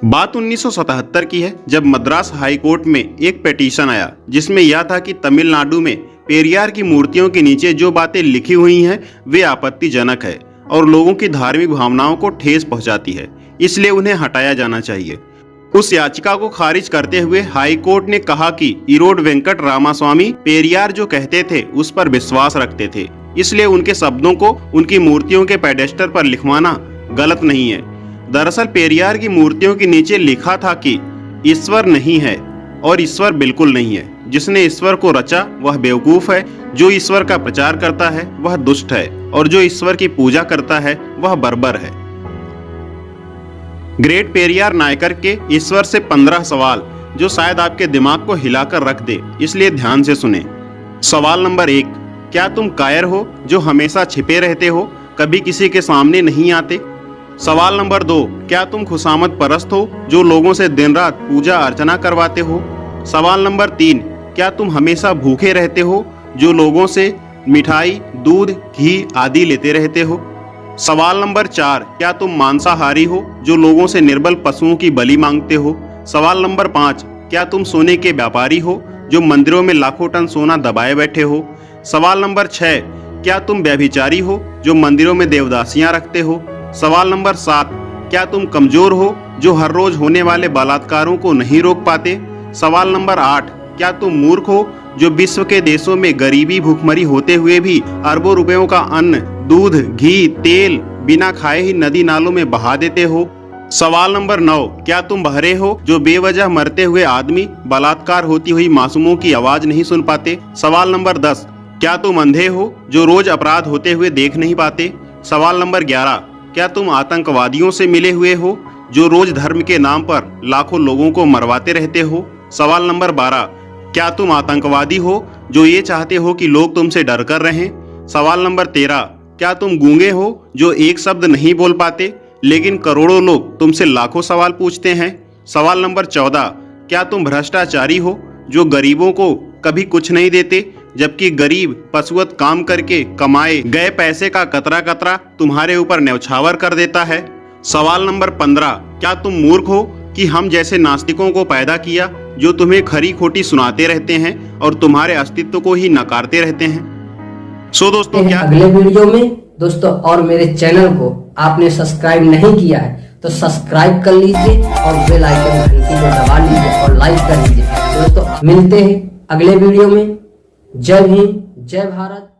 बात 1977 की है, जब मद्रास हाई कोर्ट में एक पिटीशन आया जिसमें यह था कि तमिलनाडु में पेरियार की मूर्तियों के नीचे जो बातें लिखी हुई हैं वे आपत्तिजनक है और लोगों की धार्मिक भावनाओं को ठेस पहुंचाती है, इसलिए उन्हें हटाया जाना चाहिए। उस याचिका को खारिज करते हुए हाई कोर्ट ने कहा कि इरोड वेंकट रामास्वामी पेरियार जो कहते थे उस पर विश्वास रखते थे, इसलिए उनके शब्दों को उनकी मूर्तियों के पेडेस्टल पर लिखवाना गलत नहीं है। दरअसल पेरियार की मूर्तियों के नीचे लिखा था कि ईश्वर नहीं है और ईश्वर बिल्कुल नहीं है। जिसने ईश्वर को रचा वह बेवकूफ है, जो ईश्वर का प्रचार करता है वह दुष्ट है और जो ईश्वर की पूजा करता है वह बर्बर है। ग्रेट पेरियार नायकर के ईश्वर से 15 सवाल जो शायद आपके दिमाग को हिलाकर रख दे, इसलिए ध्यान से सुने। सवाल नंबर 1, क्या तुम कायर हो जो हमेशा छिपे रहते हो, कभी किसी के सामने नहीं आते? सवाल नंबर 2, क्या तुम खुशामद परस्त हो जो लोगों से दिन रात पूजा अर्चना करवाते हो? सवाल नंबर 3, क्या तुम हमेशा भूखे रहते हो जो लोगों से मिठाई, दूध, घी आदि लेते रहते हो? सवाल नंबर 4, क्या तुम मांसाहारी हो जो लोगों से निर्बल पशुओं की बलि मांगते हो? सवाल नंबर 5, क्या तुम सोने के व्यापारी हो जो मंदिरों में लाखों टन सोना दबाए बैठे हो? सवाल नंबर 6, क्या तुम व्यभिचारी हो जो मंदिरों में देवदासियां रखते हो? सवाल नंबर 7, क्या तुम कमजोर हो जो हर रोज होने वाले बलात्कारों को नहीं रोक पाते? सवाल नंबर 8, क्या तुम मूर्ख हो जो विश्व के देशों में गरीबी भूखमरी होते हुए भी अरबों रुपयों का अन्न, दूध, घी, तेल बिना खाए ही नदी नालों में बहा देते हो? सवाल नंबर 9, क्या तुम बहरे हो जो बेवजह मरते हुए आदमी, बलात्कार होती हुई मासूमों की आवाज नहीं सुन पाते? सवाल नंबर 10, क्या तुम अंधे हो जो रोज अपराध होते हुए देख नहीं पाते? सवाल नंबर 11, क्या तुम आतंकवादियों से मिले हुए हो जो रोज धर्म के नाम पर लाखों लोगों को मरवाते रहते हो? सवाल नंबर 12, क्या तुम आतंकवादी हो जो ये चाहते हो कि लोग तुमसे डर कर रहें? सवाल नंबर 13, क्या तुम गूंगे हो जो एक शब्द नहीं बोल पाते लेकिन करोड़ों लोग तुमसे लाखों सवाल पूछते हैं? सवाल नंबर 14, क्या तुम भ्रष्टाचारी हो जो गरीबों को कभी कुछ नहीं देते जबकि गरीब पशुवत काम करके कमाए गए पैसे का कतरा कतरा तुम्हारे ऊपर न्यौछावर कर देता है? सवाल नंबर 15, क्या तुम मूर्ख हो कि हम जैसे नास्तिकों को पैदा किया जो तुम्हें खरी खोटी सुनाते रहते हैं और तुम्हारे अस्तित्व को ही नकारते रहते हैं? सो दोस्तों, क्या अगले वीडियो में दोस्तों, और मेरे चैनल को आपने सब्सक्राइब नहीं किया है तो सब्सक्राइब कर लीजिए और बेल आइकन घंटी को दबा लीजिए और लाइक कर लीजिए। दोस्तों मिलते हैं अगले वीडियो में। जय हिंद, जय भारत।